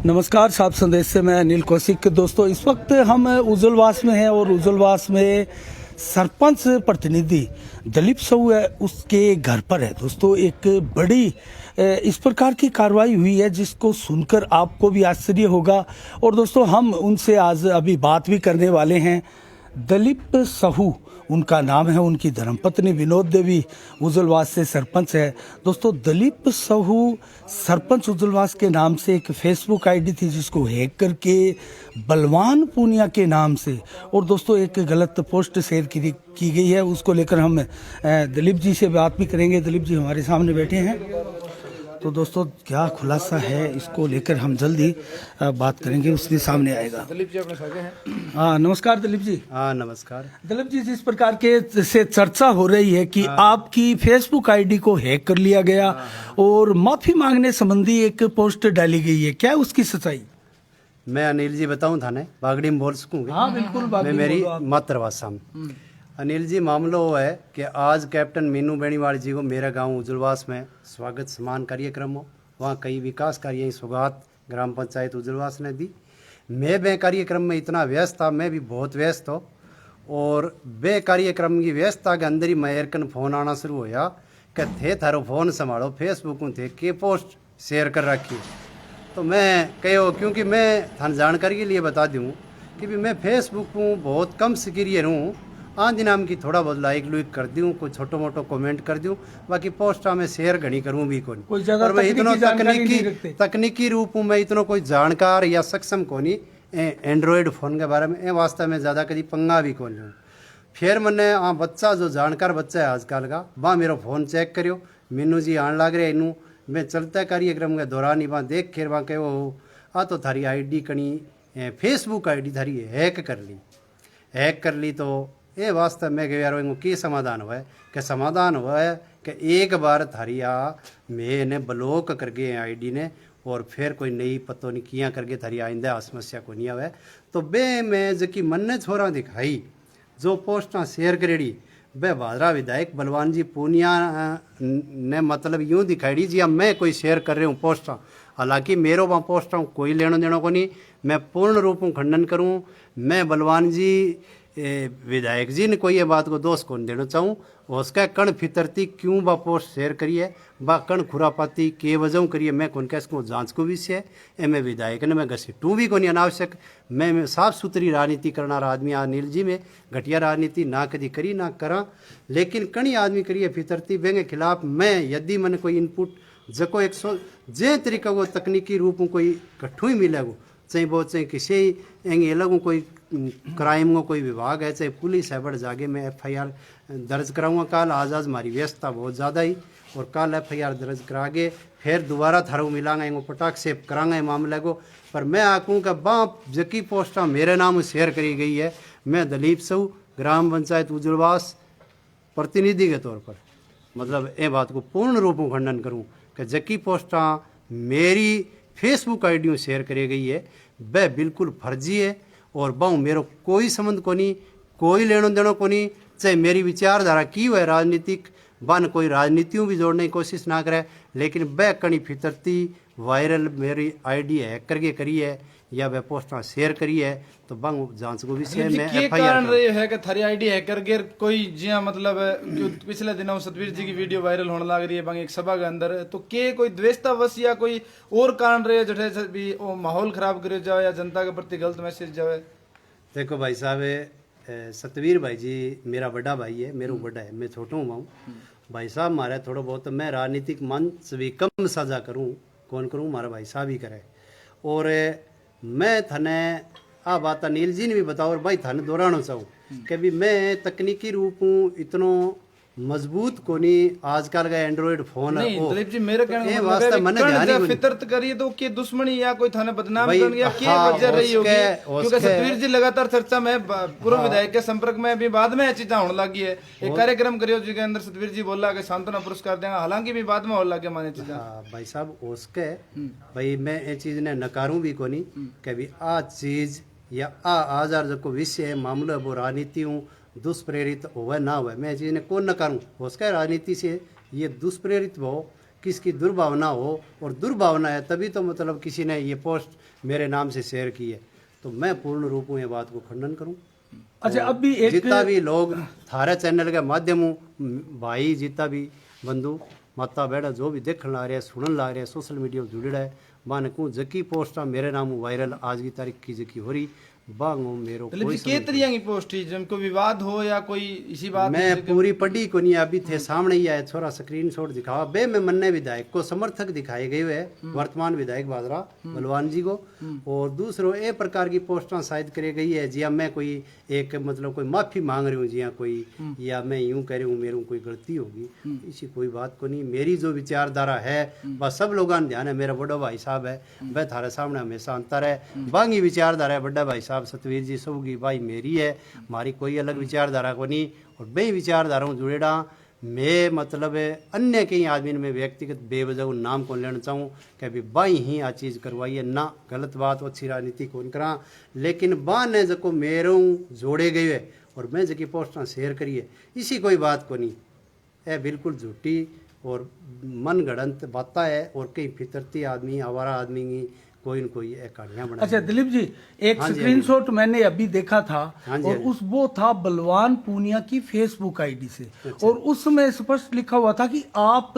नमस्कार, साहब संदेश से मैं अनिल कौशिक। दोस्तों, इस वक्त हम उज्जवलवास में हैं और उज्जवलवास में सरपंच प्रतिनिधि दलीप साहू है, उसके घर पर है। दोस्तों, एक बड़ी इस प्रकार की कार्रवाई हुई है जिसको सुनकर आपको भी आश्चर्य होगा। और दोस्तों, हम उनसे आज अभी बात भी करने वाले हैं। दलीप साहू उनका नाम है, उनकी धर्मपत्नी विनोद देवी उज्जवलवास से सरपंच है। दोस्तों, दलीप साहू सरपंच उज्जवलवास के नाम से एक फेसबुक आईडी थी जिसको हैक करके बलवान पूनिया के नाम से और दोस्तों एक गलत पोस्ट शेयर की गई है। उसको लेकर हम दलीप जी से बात भी करेंगे। दलीप जी हमारे सामने बैठे हैं। तो दोस्तों, क्या खुलासा है इसको लेकर हम जल्दी बात करेंगे, उसके सामने आएगा। दलीप जी अपने सगे हैं। हाँ, नमस्कार दलीप जी। हाँ, नमस्कार। दलीप जी, जिस प्रकार के से चर्चा हो रही है कि आपकी फेसबुक आईडी को हैक कर लिया गया और माफी मांगने संबंधी एक पोस्ट डाली गई है, क्या है उसकी सच्चाई? मैं अनिल जी बताऊं थाने बागड़ी में बोल सकूंगा? हाँ बिल्कुल, मैं मेरी मातृभाषा में। अनिल जी, मामला वो है कि आज कैप्टन मीनू बेनीवाल जी को मेरे गांव उज्जवलवास में स्वागत सम्मान कार्यक्रम हो, वहाँ कई विकास कार्य सौगात ग्राम पंचायत उज्जवलवास ने दी। मैं वे कार्यक्रम में इतना व्यस्त था, मैं भी बहुत व्यस्त हो, और वे कार्यक्रम की व्यस्तता के अंदर ही मेरे कन फोन आना शुरू होया कि थे थारो फोन संभालो, फेसबुक में थे के पोस्ट शेयर कर रखी। तो मैं कहो, क्योंकि मैं थान जानकारी के लिए बता दूँ कि भी मैं फेसबुक पर बहुत कम सक्रिय रहूँ। आज नाम की थोड़ा बहुत लाइक लुइक कर दूँ, कोई छोटो मोटो कमेंट कर दूँ, बाकी पोस्टा में शेयर घनी करूँ भी कौन। और मैं इतना तकनीकी रूप में इतना कोई जानकार या सक्षम कोनी एंड्रॉयड फ़ोन के बारे में ए वास्ते में ज़्यादा कभी पंगा भी कौन लूँ। फिर मैंने बच्चा जो जानकार बच्चा है आजकल का, वहाँ मेरा फ़ोन चेक करियो, मीनू जी आने लग रहे इनू। मैं चलता कार्यक्रम के दौरान ही वहाँ देख के वहाँ कहो आ तो थारी आईडी कनी फेसबुक आईडी थारी हैक कर ली। तो ये वास्तव में कि यार इनको की समाधान हुआ है कि समाधान हुआ है कि एक बार थारी मैंने ब्लॉक कर गए आईडी ने, और फिर कोई नई पतो नहीं किया करके थारी आइंदा समस्या को नहीं आवे। तो बे मैं जबकि मन ने छोरा दिखाई जो पोस्टा शेयर करेड़ी बे भादरा विधायक बलवान जी पूनिया ने मतलब यूँ दिखाई जी अब मैं कोई शेयर कर रही हूँ पोस्टा। हालांकि मेरो वहाँ पोस्टा कोई लेनो देनो को नहीं, मैं पूर्ण रूप में खंडन करूँ। मैं बलवान जी विधायक जी ने कोई ये बात को दोष कौन देना चाहूँ, उसका कण फितरती क्यों बा पोस्ट शेयर करिए, बा कण खुरापाती के वजह करिए, मैं कौन कैसे को जांच को विषय है। मैं विधायक ने मैं घसीटूँ भी कौन अनावश्यक। मैं साफ सुथरी राजनीति करना आदमी अनिल जी में घटिया राजनीति ना कभी करी ना करा, लेकिन कणी आदमी करिए फितरती बेंगे खिलाफ मैं यदि मैंने कोई इनपुट जको एक सौ जे तरीका वो तकनीकी रूप में कोई कट्ठू ही मिलेगो, चाहे वो चाहे किसी एंगे अलग कोई क्राइम को कोई विभाग है, चाहे पुलिस है, बड़ जागे में FIR दर्ज कराऊंगा। कल आज हमारी व्यस्तता बहुत ज़्यादा ही, और कल FIR दर्ज करा के फिर दोबारा थारू मिलांगा, इनको पटाख से करांगा मामले को। पर मैं आखूँ कि बाप जकी पोस्टा मेरे नाम शेयर करी गई है, मैं दलीप साहू ग्राम पंचायत उज्जवलवास प्रतिनिधि के तौर पर मतलब ये बात को पूर्ण रूप में खंडन करूँ कि जकी पोस्टा मेरी फेसबुक आईडी शेयर करी गई है वह बिल्कुल फर्जी है, और बहु मेरो कोई संबंध को नहीं, कोई लेनो देनो को नहीं। चाहे मेरी विचारधारा की हुआ राजनीतिक बन कोई राजनीतियों भी जोड़ने की कोशिश ना करे, लेकिन वह कणी फितरती वायरल मेरी आईडी हैक करके करी है या वह पोस्टा शेयर करी है, तो बंग जांच को भी शेयर में FIR कारण रही है कि थारी आईडी हैक करके कोई जिया मतलब पिछले दिनों सतवीर जी की वीडियो वायरल होने लग रही है बंग एक सभा के अंदर, तो के कोई द्वेषतावश या कोई और कारण रहे जो भी वो माहौल खराब करे जाए या जनता के प्रति गलत मैसेज जाए? देखो भाई साहब, सतवीर भाई जी मेरा बड़ा भाई है, मेरे बड़ा है, मैं छोटा हूँ भाई साहब। मारे थोड़ा बहुत मैं राजनीतिक मंच भी कम साझा करूँ, कौन करूँ, हमारा भाई साहब ही करे। और मैं थाने आ बात अनिल जी ने भी बताओ, और भाई थाने दोहराना चाहूँ कि भी मैं तकनीकी रूप हूँ इतनो मजबूत को नहीं। आजकल का एंड्रॉइड फोन नहीं है दलीप जी, मेरे कहने का मतलब है फितरत करिए तो के दुश्मनी या कोई थाने बदनाम कर या के वजह रही होगी, क्योंकि सतवीर जी लगातार चर्चा में पूर्व विधायक के संपर्क में भी बाद में चीजें होने लगी है। एक कार्यक्रम करियो जी के अंदर सतवीर जी बोला कि सांत्वना पुरस्कार देंगे, हालांकि भी बाद में होने लगे माने चीजें। भाई साहब उसके भाई मैं ये चीज ने नकारूं भी को नहीं कि भी आ चीज या आजार जो विषय है मामला वो राजनीति दुष्प्रेरित हुआ ना हुआ, मैं चीज़ ने कौन न करूँ उसका राजनीति से ये दुष्प्रेरित हो किसकी दुर्भावना हो, और दुर्भावना है तभी तो मतलब किसी ने ये पोस्ट मेरे नाम से शेयर की है, तो मैं पूर्ण रूप में ये बात को खंडन करूं। अच्छा, अब भी एक जितना भी लोग थारे चैनल के माध्यम भाई, जितना भी बंधु माता बेड़ा जो भी देखने ला रहे हैं, सुनने ला रहे हैं, सोशल मीडिया जुड़े है, माने को जकी पोस्टा मेरे नाम वायरल आज की तारीख की जकी हो रही बांगो मेरो कोई के तरिया की पोस्ट ही जिनको विवाद हो या कोई इसी बात मैं पूरी पढ़ी को नहीं, अभी थे सामने ही आए, छोरा स्क्रीनशॉट दिखावा बे में मन्ने विधायक को समर्थक दिखाए गए हुए वर्तमान विधायक बाजरा बलवान जी को, और दूसरों ए प्रकार की पोस्टा शायद करे गई है जिया मैं कोई एक मतलब कोई माफी मांग रही हूँ जिया कोई, या मैं यूं कह रही हूँ मेरे कोई गलती होगी, इसी कोई बात को नहीं। मेरी जो विचारधारा है बस सब लोगों ने ध्यान है, मेरा बड़ा भाई साहब है, वह थारे सामने हमेशा अंतर है, बांगी विचारधारा है बड़ा भाई साहब सतवीर जी सबकी भाई मेरी है, हमारी कोई अलग विचारधारा को नहीं, और बे विचारधारा हूँ जुड़ेड़ा मैं मतलब अन्य कई आदमी में व्यक्तिगत बेवजह नाम को लेना चाहूँ कि अभी बाई ही आ चीज़ करवाई है ना, गलत बात अच्छी राजनीति कौन करा, लेकिन बा ने जो मेरे जोड़े गए है और मैं जकी पोस्टा शेयर करिए इसी कोई बात को नहीं, यह बिल्कुल झूठी और मन गढ़ंत बातें है, और कई फितरती आदमी आवारा आदमी की कोई न कोई कहानियां बना। अच्छा दिलीप जी, एक स्क्रीनशॉट मैंने अभी देखा था, और उस वो था बलवान पूनिया की फेसबुक आईडी से, और उसमें स्पष्ट लिखा हुआ था कि आप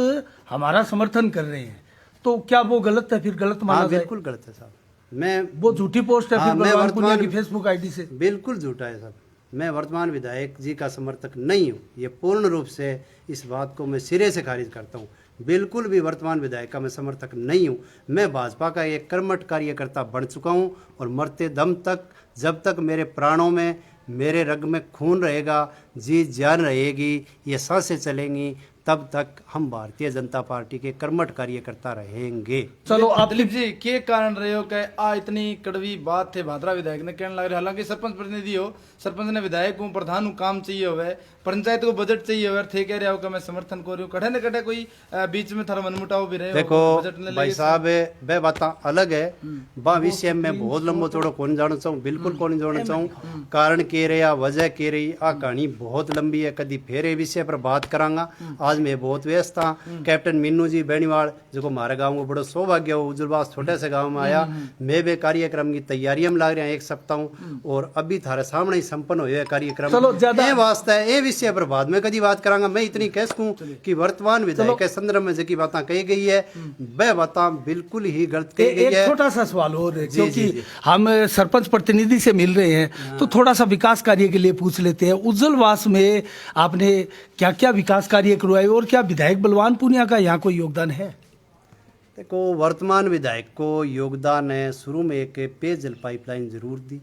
हमारा समर्थन कर रहे हैं, तो क्या वो गलत है? फिर गलत माना जाए? बिल्कुल गलत है साहब, मैं वो झूठी पोस्ट है फिर बलवान पूनिया की फेसबुक आईडी से? बिल्कुल झूठा है साहब, मैं वर्तमान विधायक जी का समर्थक नहीं हूँ, ये पूर्ण रूप से इस बात को मैं सिरे से खारिज करता हूँ, बिल्कुल भी वर्तमान विधायक का मैं समर्थक नहीं हूँ। मैं भाजपा का एक कर्मठ कार्यकर्ता बन चुका हूँ, और मरते दम तक जब तक मेरे प्राणों में मेरे रग में खून रहेगा, जी जान रहेगी, ये सांसें चलेंगी, तब तक हम भारतीय जनता पार्टी के कर्मठ कार्यकर्ता रहेंगे। चलो आप दिलीप जी के कारण रहे हो कि आ इतनी कड़वी बात थे भादरा विधायक ने कहने लग रहे, हालांकि सरपंच प्रतिनिधि हो, सरपंच ने विधायक को प्रधान को काम चाहिए हुआ है, पंचायत को बजट चाहिए हुआ थे, कह रहे हो कि मैं समर्थन कर रही हूँ, कटे न कटे कोई बीच में थारा मनमुटाव भी रहे हो? देखो भाई साहब वे बात अलग है, बा विषय में बहुत लंबो चौड़ो कौन जाना चाहूँ, बिल्कुल कौन जाना चाहूँ, कारण के रहे वजह के रही आ कहानी बहुत लंबी है, कभी फेरे विषय पर बात करांगा। आज मैं बहुत व्यस्त था, कैप्टन मीनू जी बेनीवाल जो हमारे गाँव को बड़ा सौभाग्य हो, उज्जवलवास छोटे से गाँव में आया, मैं भी कार्यक्रम की तैयारियां में लग रहे हैं एक सप्ताह, और अभी थारे सामने ही संपन्न हुए कार्यक्रम वास्ते ये विषय पर बाद में कभी बात करांगा। मैं इतनी कह सकूं कि वर्तमान विधायक के संदर्भ में जो बातें कही गई है वह बातें बिल्कुल ही गलत कही गई है। एक छोटा सा सवाल और है, क्योंकि हम सरपंच प्रतिनिधि से मिल रहे हैं, तो थोड़ा सा विकास कार्य के लिए पूछ लेते हैं। उज्जवलवास में आपने क्या क्या विकास कार्य करवाए, और क्या विधायक बलवान पूनिया का यहाँ कोई योगदान है? देखो वर्तमान विधायक को योगदान है, शुरू में एक पेयजल पाइपलाइन जरूर दी,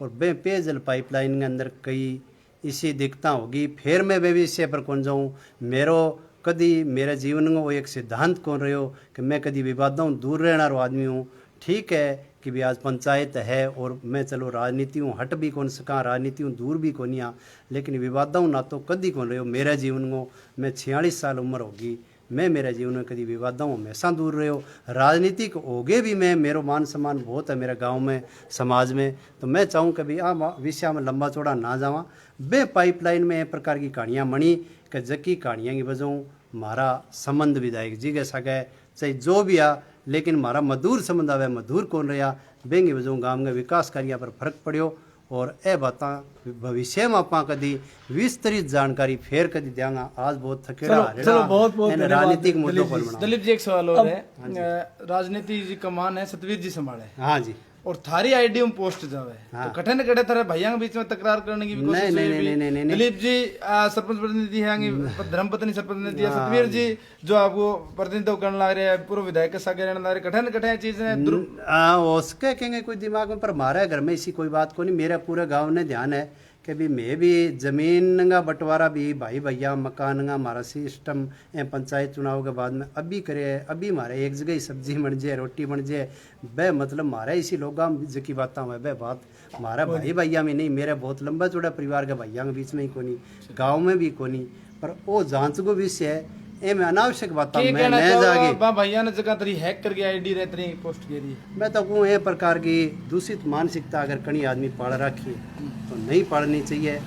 और पेयजल पाइपलाइन के अंदर कई इसी दिक्कत होगी, फिर मैं वे विषय पर कौन जाऊँ, मेरो कभी मेरे जीवन में वो एक सिद्धांत कौन रहे हो कि मैं कभी विवादों दूर रहना आदमी हूँ। ठीक है कि भी आज पंचायत है, और मैं चलो राजनीति हूँ हट भी कौन सका, राजनीति हूँ दूर भी कौन आ, लेकिन विवादों ना तो कभी कौन रहे हो मेरे जीवन में। मैं 46 साल उम्र होगी, मैं मेरे जीवन में कभी विवादों हमेशा दूर रहे हो, राजनीतिक होगे भी मैं, मेरो मान सम्मान बहुत है मेरे गांव में समाज में, तो मैं चाहूँ कभी आ विषय में लंबा चौड़ा ना जावा। बे पाइपलाइन में एक प्रकार की कहानियाँ मणी कि जकी कहानियाँ की वजह हमारा संबंध विधायक जी के सके चाहे जो भी आ, लेकिन हमारा मधुर संबंध आवे, मधुर कौन रहा बेंगी वजह गाँव में विकास कार्य पर फर्क पड़ो, और ए बातें भविष्य में आप कभी विस्तृत जानकारी फिर कभी देंगे। आज बहुत थकेड़ा राजनीतिक मुद्दों पर। दिलीप जी एक सवाल और है, राजनीति जी कमान है सतवीर जी संभाले, हाँ जी, और थारी आईडी में पोस्ट जावे, तो कठे न कठे थारे भैया के बीच में तकरार करने की भी कोशिश नहीं। दिलीप जी सरपंच प्रतिनिधि हैं, धर्मपत्नी सरपंच प्रतिनिधि है, सतवीर जी जो आपको प्रतिनिधित्व करने लग रहे हैं, पूर्व विधायक के सागे रहने लग रहे, कठे न कठे चीजें उसके कहेंगे कोई दिमाग में, पर हमारे घर में ऐसी कोई बात को नहीं। मेरा पूरे गाँव ने ध्यान है कि भी मैं भी जमीन का बंटवारा भी भाई भैया मकान का हमारा सिस्टम पंचायत चुनाव के बाद में अभी करे, अभी हमारे एक जगह ही सब्जी बन जाए रोटी बन जाए, वह मतलब हमारा इसी लोग की बात हुआ वह बात हमारा भाई भैया में नहीं, मेरा बहुत लंबा चौड़ा परिवार के भैया के बीच में ही कोनी, गाँव में भी कोनी, पर वो जांच को विषय है में अनावश्यक बात भैया ने जगह तरी हैक करके आईडी रहती पोस्ट के लिए। मैं तो कहूँ ये प्रकार की दूषित मानसिकता अगर कहीं आदमी पाल रखी तो नहीं पालनी चाहिए,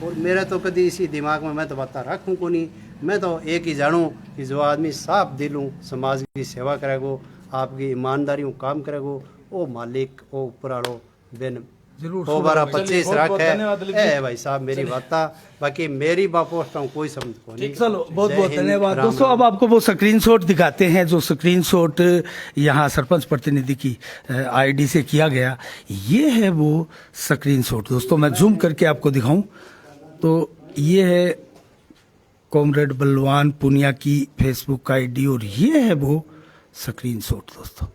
और मेरा तो कभी इसी दिमाग में मैं तो बात रखूँ को नहीं। मैं तो एक ही जानूँ कि जो आदमी साफ दिल हूँ, समाज की सेवा करेगो, आपकी ईमानदारी हूँ काम करेगो, वो मालिक वो ऊपर आलो बिन जरूर 25 रख है भाई साहब मेरी बात। बाकी मेरी बापोस्ट कोई समझ को नहीं। चलो बहुत बहुत धन्यवाद दोस्तों। अब आपको वो स्क्रीनशॉट दिखाते हैं जो स्क्रीनशॉट यहाँ सरपंच प्रतिनिधि की आईडी से किया गया। ये है वो स्क्रीनशॉट दोस्तों, मैं जूम करके आपको दिखाऊं तो ये है कॉमरेड बलवान पुनिया की फेसबुक आईडी और ये है वो स्क्रीनशॉट दोस्तों।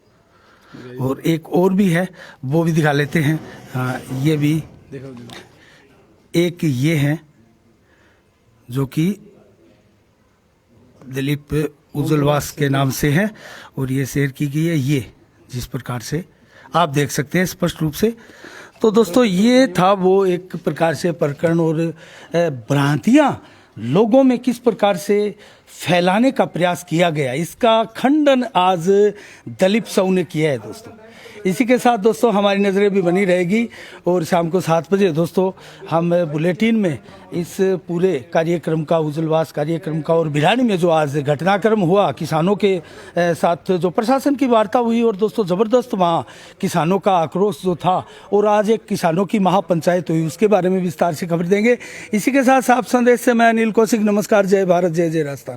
और एक और भी है वो भी दिखा लेते हैं। हाँ ये भी एक ये है जो कि दिलीप उज्जवलवास के नाम से है और ये शेयर की गई है। ये जिस प्रकार से आप देख सकते हैं स्पष्ट रूप से। तो दोस्तों ये था वो एक प्रकार से प्रकरण और भ्रांतियां लोगों में किस प्रकार से फैलाने का प्रयास किया गया, इसका खंडन आज दलीप साहू ने किया है दोस्तों। इसी के साथ दोस्तों हमारी नज़रें भी बनी रहेगी और शाम को 7 बजे दोस्तों हम बुलेटिन में इस पूरे कार्यक्रम का, उज्जवलवास कार्यक्रम का और भिरानी में जो आज घटनाक्रम हुआ, किसानों के साथ जो प्रशासन की वार्ता हुई और दोस्तों ज़बरदस्त वहाँ किसानों का आक्रोश जो था और आज एक किसानों की महापंचायत हुई, उसके बारे में विस्तार से खबर देंगे। इसी के साथ साफ संदेश से मैं अनिल कौशिक, नमस्कार, जय भारत, जय जय राजस्थान।